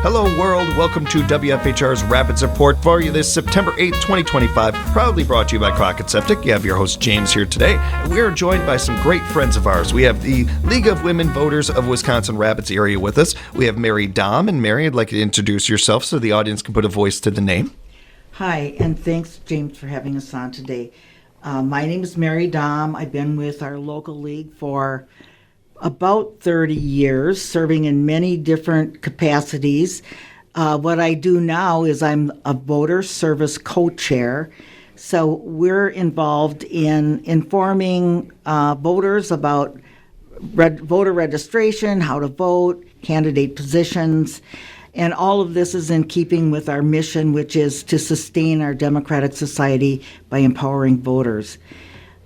Hello, world. Welcome to WFHR's Rapids Report for you this September 8th, 2025. Proudly brought to you by Crockett Septic. You have your host, James, here today. And we are joined by some great friends of ours. We have the League of Women Voters of Wisconsin Rapids area with us. We have Mary Dahm. And Mary, I'd like you to introduce yourself so the audience can put a voice to the name. Hi, and thanks, James, for having us on today. My name is Mary Dahm. I've been with our local league for about 30 years, serving in many different capacities. What I do now is I'm a voter service co-chair. So we're involved in informing voters about voter registration, how to vote, candidate positions, and all of this is in keeping with our mission, which is to sustain our democratic society by empowering voters.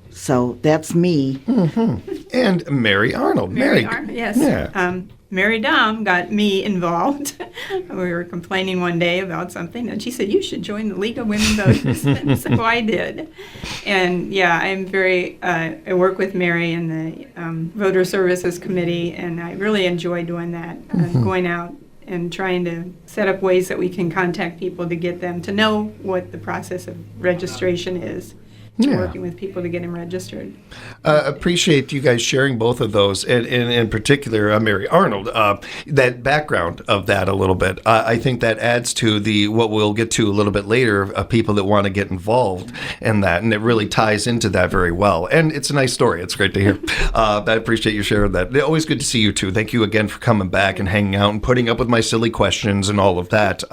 So that's me. Mm-hmm. And Mary Arnold. Mary Arnold, yes. Yeah. Mary Dahm got me involved. We were complaining one day about something, and she said, you should join the League of Women Voters. So I did. And yeah, I'm I work with Mary in the Voter Services Committee, and I really enjoy doing that, going out and trying to set up ways that we can contact people to get them to know what the process of registration is. Working with people to get them registered. Appreciate you guys sharing both of those, and in particular, Mary Arnold, that background of that a little bit. I think that adds to what we'll get to a little bit later, people that want to get involved in that, and it really ties into that very well. And it's a nice story. It's great to hear. I appreciate you sharing that. Always good to see you two. Thank you again for coming back and hanging out and putting up with my silly questions and all of that.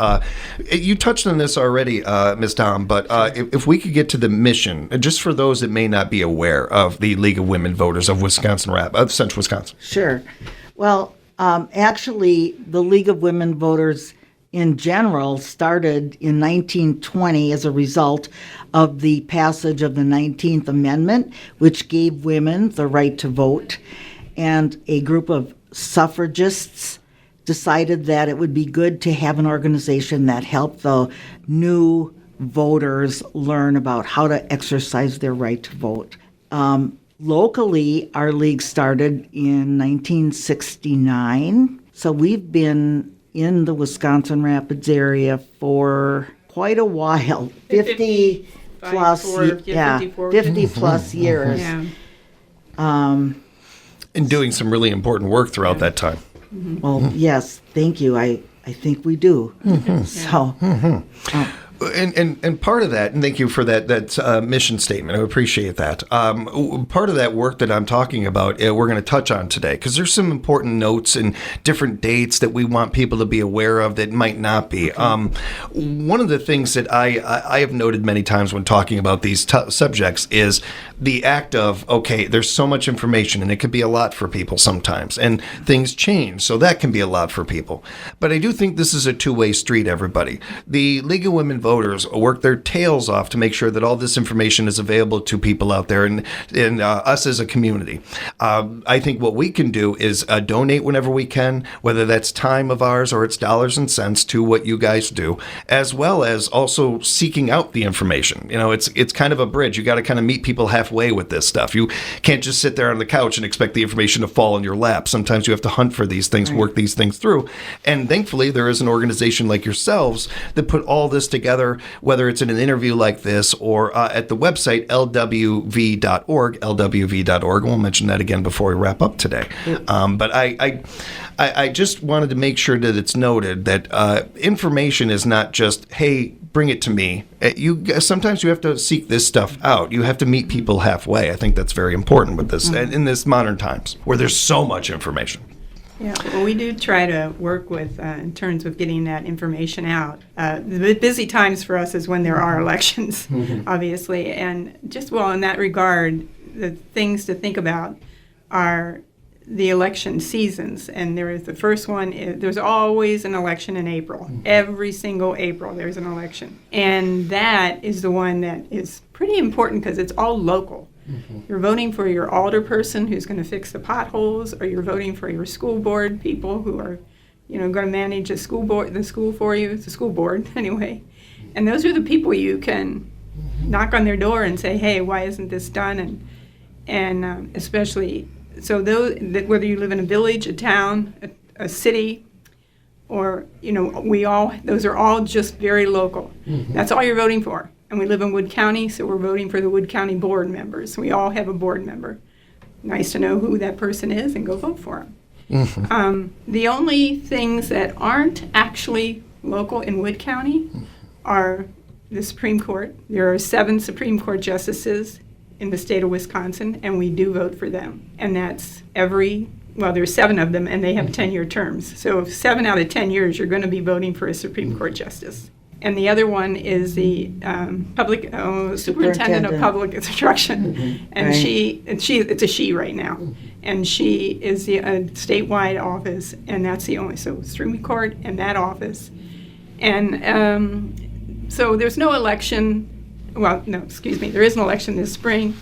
You touched on this already, Ms. Dahm, but if we could get to the mission, just for those that may not be aware of the League of Women Voters of Wisconsin, of Central Wisconsin. Sure. Well, actually, the League of Women Voters in general started in 1920 as a result of the passage of the 19th Amendment, which gave women the right to vote. And a group of suffragists decided that it would be good to have an organization that helped the new voters learn about how to exercise their right to vote. Locally, our league started in 1969, so we've been in the Wisconsin Rapids area for quite a while, 50 plus years. Yeah. And doing some really important work throughout that time. Mm-hmm. Well, yes, thank you. I think we do. Mm-hmm. So. Mm-hmm. And part of that, and thank you for that mission statement. I appreciate that. Part of that work that I'm talking about, we're going to touch on today, because there's some important notes and different dates that we want people to be aware of that might not be. One of the things that I have noted many times when talking about these subjects is the act of, okay, there's so much information, and it could be a lot for people sometimes, and things change, so that can be a lot for people. But I do think this is a two-way street, everybody. The League of Women Voters work their tails off to make sure that all this information is available to people out there and us as a community. I think what we can do is donate whenever we can, whether that's time of ours or it's dollars and cents to what you guys do, as well as also seeking out the information. You know, it's kind of a bridge. You got to kind of meet people halfway with this stuff. You can't just sit there on the couch and expect the information to fall in your lap. Sometimes you have to hunt for these things, work these things through. And thankfully, there is an organization like yourselves that put all this together, whether it's in an interview like this or at the website lwv.org, lwv.org. We'll mention that again before we wrap up today. But I just wanted to make sure that it's noted that information is not just, hey, bring it to me. Sometimes you have to seek this stuff out. You have to meet people halfway. I think that's very important with this, and in this modern times where there's so much information. Yeah, well, we do try to work with, in terms of getting that information out. The busy times for us is when there are elections, obviously. And just, well, in that regard, the things to think about are the election seasons. And there is the first one, there's always an election in April. Every single April there's an election. And that is the one that is pretty important because it's all local. You're voting for your alderperson who's going to fix the potholes, or you're voting for your school board people who are, going to manage the school for you. It's the school board anyway. And those are the people you can knock on their door and say, hey, why isn't this done? And especially, so whether you live in a village, a town, a city, or, those are all just very local. That's all you're voting for. And we live in Wood County, so we're voting for the Wood County board members. We all have a board member. Nice to know who that person is and go vote for them. The only things that aren't actually local in Wood County are the Supreme Court. There are 7 Supreme Court justices in the state of Wisconsin, and we do vote for them. And that's there's 7 of them, and they have 10-year terms. So 7 out of 10 years, you're going to be voting for a Supreme Court justice. And the other one is the superintendent of public instruction, and Right. it's a she right now, and she is the statewide office, and that's the only Supreme Court and that office, and so there's no election. Well, no, excuse me. There is an election this spring,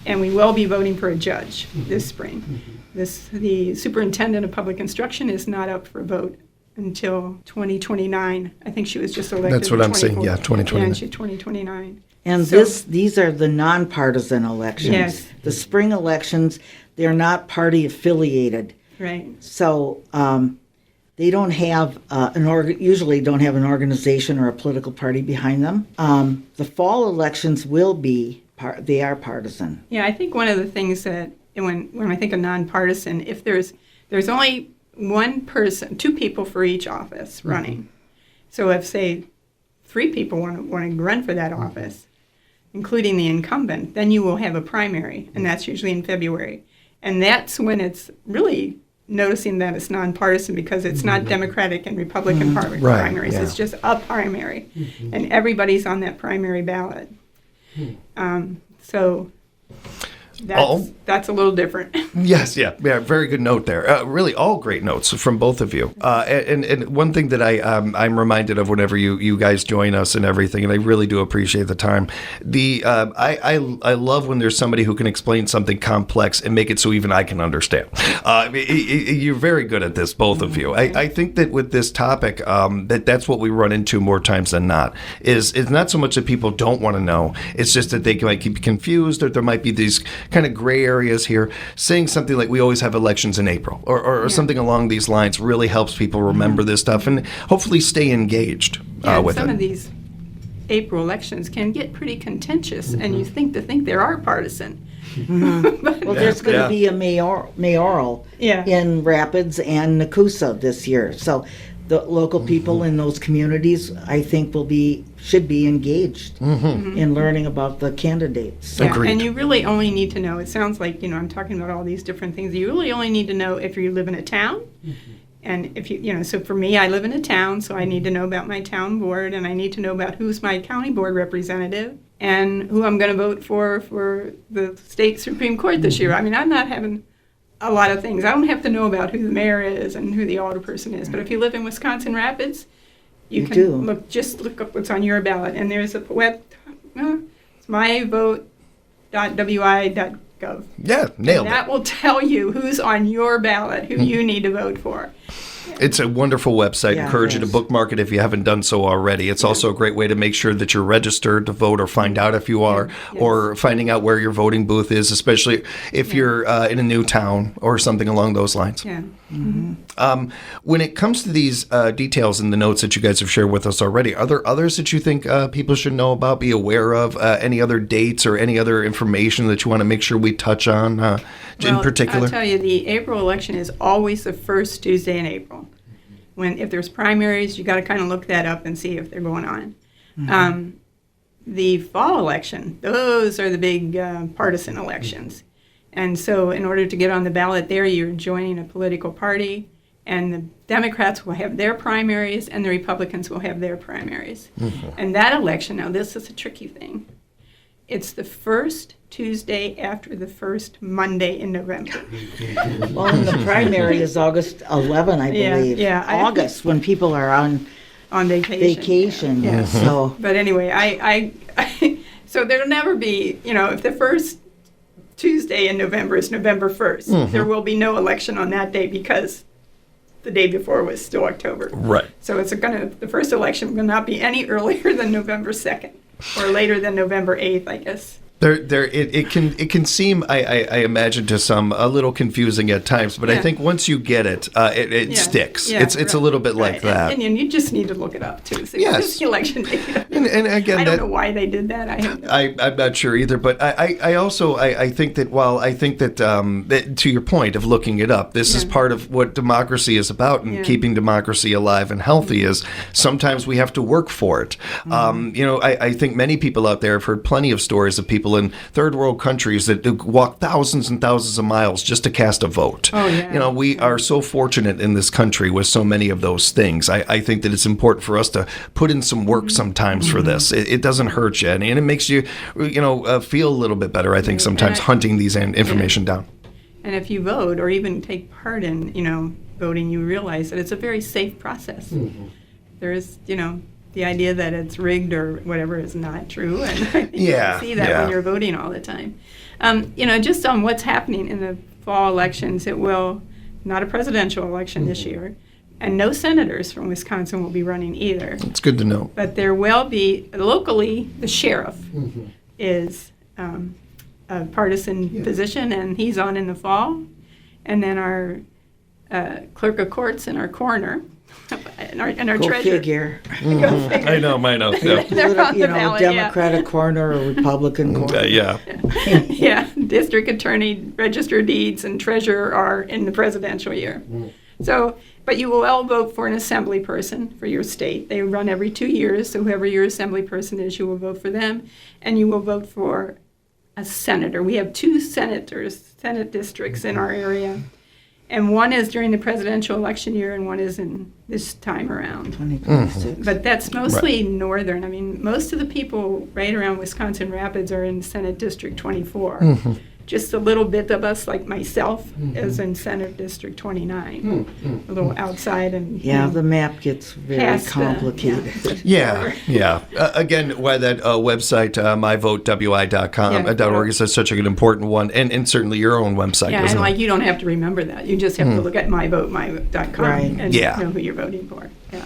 and we will be voting for a judge this spring. The superintendent of public instruction is not up for vote until 2029. I think she was just elected. That's what I'm saying. Yeah, 2029. Yeah, she's 2029. And So- these are the nonpartisan elections. Yes. The spring elections, they're not party affiliated. Right. So they don't have usually don't have an organization or a political party behind them. The fall elections will be they are partisan. Yeah, I think one of the things that when I think of nonpartisan, if there's only one person, 2 people for each office running. So if say 3 people want to run for that office, including the incumbent, then you will have a primary, and that's usually in February. And that's when it's really noticing that it's nonpartisan, because it's not Democratic and Republican primaries. yeah. It's just a primary, and everybody's on that primary ballot. So that's a little different. Yes, yeah, very good note there. Really, all great notes from both of you. And one thing that I'm reminded of whenever you guys join us and everything, and I really do appreciate the time. I love when there's somebody who can explain something complex and make it so even I can understand. You're very good at this, both of you. I think that with this topic, that's what we run into more times than not. Is it's not so much that people don't want to know. It's just that they might keep confused, or there might be these kind of gray areas here. Saying something like we always have elections in April or something along these lines really helps people remember this stuff and hopefully stay engaged with some it. of these April elections can get pretty contentious, and you think there are partisan. Well, there's going to be a mayoral Yeah. in Rapids and Nakusa this year. So the local people in those communities, I think, should be engaged in learning about the candidates. Yeah, Agreed. and you really only need to know, it sounds like, I'm talking about all these different things. You really only need to know if you live in a town. And if so for me, I live in a town, so I need to know about my town board, and I need to know about who's my county board representative and who I'm going to vote for the state Supreme Court this year. I mean, I'm not having a lot of things. I don't have to know about who the mayor is and who the alderperson is. But if you live in Wisconsin Rapids, you can do. look up what's on your ballot. And there's a it's myvote.wi.gov. Yeah, nailed And that it. will tell you who's on your ballot, who you need to vote for. It's a wonderful website. Yeah, Encourage it you to is. bookmark it if you haven't done so already. It's also a great way to make sure that you're registered to vote or find out if you are, or finding out where your voting booth is, especially if you're in a new town or something along those lines. Yeah. When it comes to these details in the notes that you guys have shared with us already, are there others that you think people should know about, be aware of, any other dates or any other information that you want to make sure we touch on in particular? I'll tell you, the April election is always the first Tuesday in April. If there's primaries, you got to kind of look that up and see if they're going on. The fall election, those are the big partisan elections. And so in order to get on the ballot there, you're joining a political party, and the Democrats will have their primaries and the Republicans will have their primaries. And that election, now this is a tricky thing. It's the first Tuesday after the first Monday in November. Well, and the primary is August 11, I Yeah, believe. yeah, August, when people are on On vacation. vacation. Yeah. So But anyway, I so there'll never be, if the first Tuesday in November is November 1st, there will be no election on that day because the day before was still October. Right. So the first election will not be any earlier than November 2nd or later than November 8th, I guess. It can seem, I imagine to some, a little confusing at times, but I Yeah. think once you get it, it Yeah. sticks. Yeah, It's a right, little bit like right. that. And you just need to look it up too. So Yes. just the election data. And again, I don't that- know why they did that. I have no I'm not sure either, but I also think that that to your point of looking it up, this is Yeah. part of what democracy is about, and Yeah. keeping democracy alive and healthy is sometimes we have to work for it. I think many people out there have heard plenty of stories of people in third world countries that do walk thousands and thousands of miles just to cast a vote. Oh, yeah. We are so fortunate in this country with so many of those things. I think that it's important for us to put in some work sometimes for this. It doesn't hurt you, and it makes you, feel a little bit better. I think sometimes And I- hunting these information down. And if you vote or even take part in, voting, you realize that it's a very safe process. Mm-hmm. There is, the idea that it's rigged or whatever is not true. And I think Yeah, you see that yeah. when you're voting all the time. Just on what's happening in the fall elections, it will, not a presidential election this year, and no senators from Wisconsin will be running either. It's good to know. But there will be, locally, the sheriff is a partisan position, and he's on in the fall. And then our clerk of courts and our coroner and our Go treasurer. figure. I know. Yeah. They're on the ballot, yeah. Democratic corner or Republican corner. Yeah. Yeah, district attorney, register of deeds, and treasurer are in the presidential year. So, but you will all vote for an assembly person for your state. They run every 2 years, so whoever your assembly person is, you will vote for them, and you will vote for a senator. We have 2 Senate districts in our area, and one is during the presidential election year, and one is in this time around. 2026. But that's mostly northern. I mean, most of the people right around Wisconsin Rapids are in Senate District 24. Just a little bit of us, like myself, is in Senate District 29. A little outside and Yeah, the map gets very Past the- complicated. Yeah. Again, why that website, myvotewi.com, Yeah. .org is such an important one, and certainly your own website. yeah, isn't and it? like you don't have to remember that. You just have to look at myvote.com Right. and Yeah. know who you're voting for. Yeah.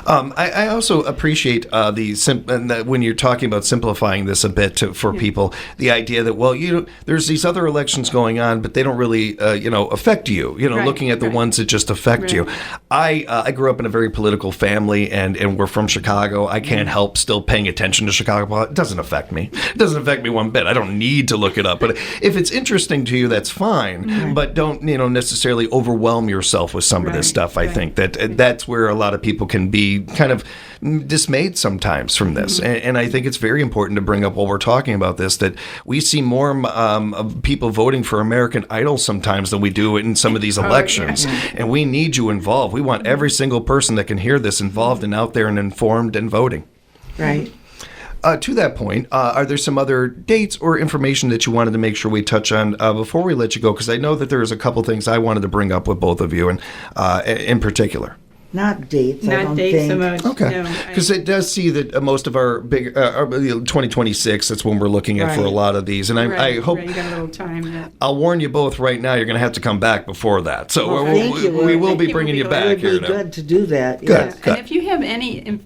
I also appreciate when you're talking about simplifying this a bit for people, the idea that, there's these other elections going on, but they don't really, affect you, Right, looking at the right. ones that just affect you. I grew up in a very political family, and we're from Chicago. I can't help still paying attention to Chicago politics. It doesn't affect me. It doesn't affect me one bit. I don't need to look it up. But if it's interesting to you, that's fine. But don't, necessarily overwhelm yourself with some of this Right, stuff. I right. think that's where a lot of people can be kind of dismayed sometimes from this. And I think it's very important to bring up while we're talking about this that we see more of people voting for American Idol sometimes than we do in some of these elections. And we need you involved. We want every single person that can hear this involved and out there and informed and voting. Right. To that point, are there some other dates or information that you wanted to make sure we touch on before we let you go? Because I know that there's a couple things I wanted to bring up with both of you, and in particular. Not dates, I Not don't dates think. so much. Okay. No, Because it does see that most of our big 2026, that's when we're looking at for a Right. lot of these. And I hope, you got a little time. That, I'll warn you both right now, you're going to have to come back before that. So Well, we- thank you. we will I be think bringing you we'll be It back would here be now. good to do that. Good. Yes. Good. And if you have any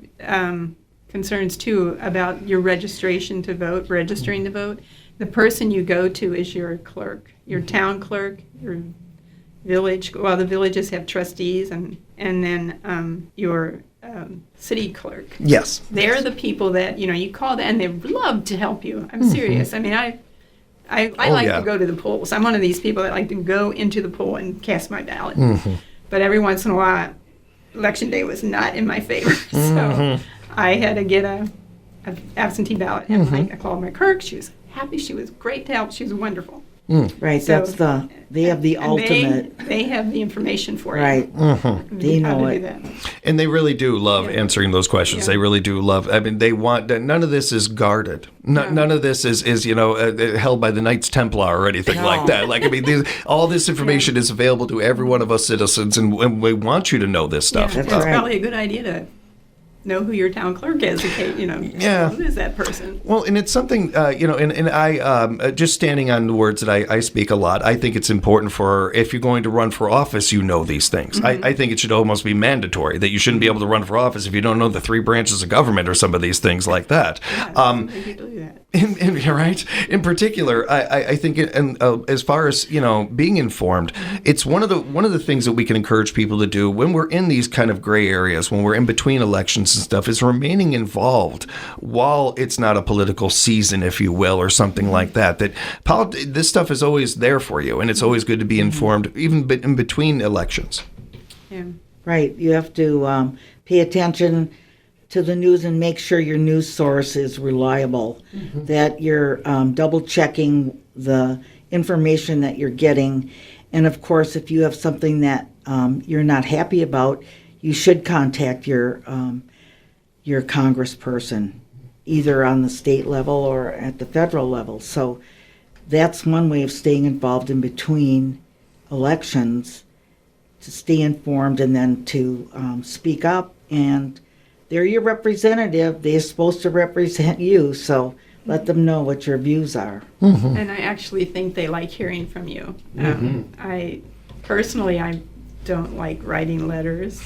concerns too about your registration to vote, registering to vote, the person you go to is your clerk, your town clerk, your village. Well, the villages have trustees, and then your city clerk. Yes. They're the people that you call them, and they love to help you. I'm serious. I mean, I like yeah. to go to the polls. I'm one of these people that like to go into the poll and cast my ballot. But every once in a while, election day was not in my favor, so I had to get a absentee ballot. And I called my clerk. She was happy. She was great to help. She was wonderful. Right, So- they have the And ultimate. They have the information for Right. you. They How know to it. do that. And they really do love Yeah. answering those questions. Yeah. They really do love. I mean, they want none of this is guarded. None of this is held by the Knights Templar or anything like No. that. Like I mean, all this information is available to every one of us citizens, and we want you to know this stuff. Yeah, That's it's right. probably a good idea to know who your town clerk is. Okay, Yeah. who is that person? Well, and it's something, and I, just standing on the words that I speak a lot, I think it's important if you're going to run for office, you know these things. I think it should almost be mandatory that you shouldn't be able to run for office if you don't know the 3 branches of government or some of these things like that. Some people do that. Right. In particular, I think, as far as being informed, it's one of the things that we can encourage people to do when we're in these kind of gray areas, when we're in between elections and stuff, is remaining involved while it's not a political season, if you will, or something like that. This stuff is always there for you, and it's always good to be informed, even in between elections. Yeah. Right. You have to pay attention to the news and make sure your news source is reliable, that you're double checking the information that you're getting. And of course, if you have something that you're not happy about, you should contact your congressperson, either on the state level or at the federal level. So that's one way of staying involved in between elections, to stay informed and then to speak up. And they're your representative. They're supposed to represent you, so let them know what your views are. And I actually think they like hearing from you. I don't like writing letters,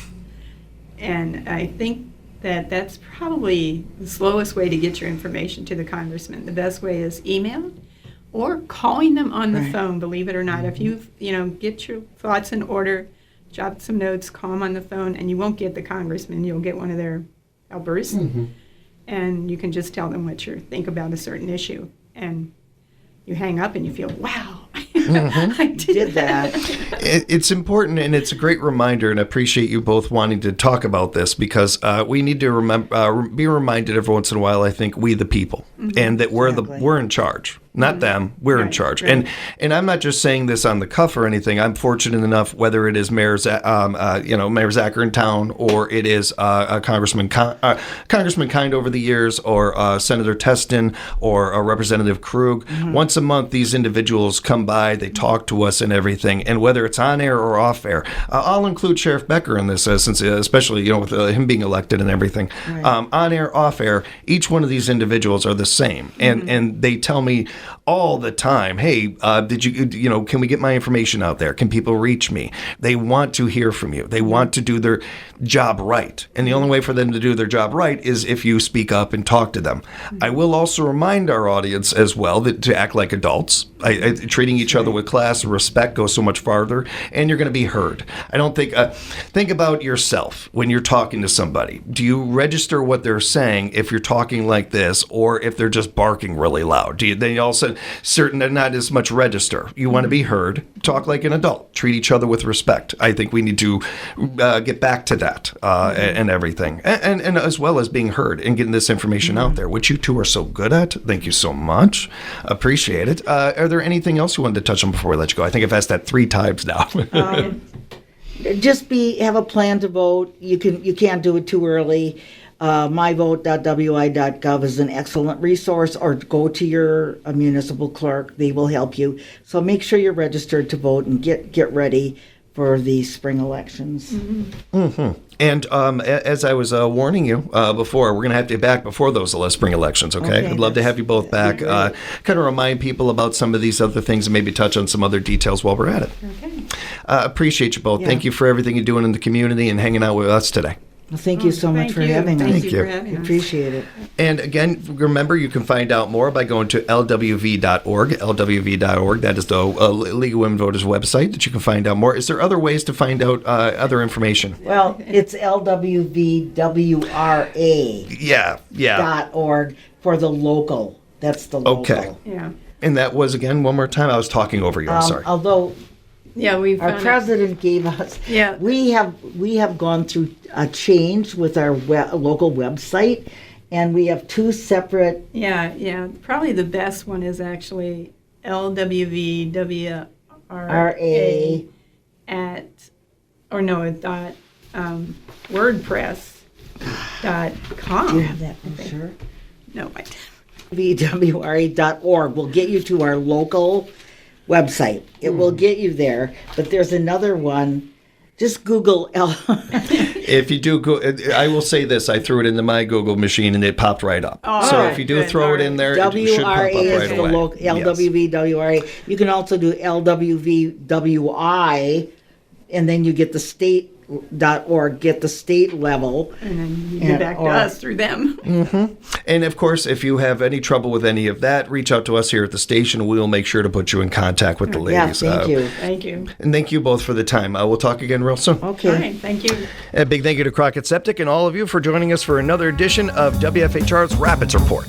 and I think that's probably the slowest way to get your information to the congressman. The best way is email or calling them on the phone, believe it or not. If you get your thoughts in order, jot some notes, call them on the phone, and you won't get the congressman. You'll get one of their helpers, and you can just tell them what you think about a certain issue. And you hang up and you feel, wow, I did that. It's important, and it's a great reminder, and I appreciate you both wanting to talk about this, because we need to be reminded every once in a while, I think, we the people, and that we're in charge. Not them. We're in charge. Right. And I'm not just saying this on the cuff or anything. I'm fortunate enough, whether it is Mayor Zacher in town, or it is Congressman Kind over the years, or Senator Teston, or Representative Krug. Once a month, these individuals come by, they talk to us and everything. And whether it's on air or off air, I'll include Sheriff Becker in this, since especially with him being elected and everything. Right. On air, off air, each one of these individuals are the same, and they tell me all the time, hey, did you can we get my information out there? Can people reach me? They want to hear from you. They want to do their job right. And the only way for them to do their job right is if you speak up and talk to them. I will also remind our audience as well that to act like adults. Treating each other with class and respect goes so much farther, and you're going to be heard. I don't think about yourself when you're talking to somebody. Do you register what they're saying if you're talking like this, or if they're just barking really loud? Then you also certain they're not as much register. You want to be heard. Talk like an adult. Treat each other with respect. I think we need to get back to that and everything, and as well as being heard and getting this information out there, which you two are so good at. Thank you so much. Appreciate it. Are there anything else you wanted to touch on before we let you go? I think I've asked that 3 times now. Just have a plan to vote. You can't do it too early. myvote.wi.gov is an excellent resource, or go to your municipal clerk. They will help you. So make sure you're registered to vote and get ready for the spring elections. And as I was warning you before, we're going to have to be back before those spring elections, okay? I'd love to have you both back. Kind of remind people about some of these other things and maybe touch on some other details while we're at it. Okay. Appreciate you both. Yeah. Thank you for everything you're doing in the community and hanging out with us today. Well, thank you so much for having us. Thank you for having us. Appreciate it. And again, remember, you can find out more by going to lwv.org. lwv.org. That is the League of Women Voters website that you can find out more. Is there other ways to find out other information? Well, it's lwvwra.org for the local. That's the local. Okay. Yeah. And that was, again, one more time, I was talking over you. I'm sorry. Although... Yeah, our president gave us. Yeah, we have gone through a change with our local website, and we have 2 separate. Yeah. Probably the best one is actually LWVWRA WordPress.com. Do you have that for sure? No, I don't. VWRA.org will get you to our local website. It will get you there, but there's another one. Just Google If you do go, I will say this: I threw it into my Google machine and it popped right up. So if you do throw it in there, it should pop up right is away. LWVWRA. You can also do LWVWI, and then you get the state .org get the state level. And then you And- get back to or- us through them. And of course, if you have any trouble with any of that, reach out to us here at the station. We'll make sure to put you in contact with the Yeah, ladies. thank you. Thank you. And thank you both for the time. We'll talk again real soon. Okay. All right, thank you. A big thank you to Crockett Septic and all of you for joining us for another edition of WFHR's Rapids Report.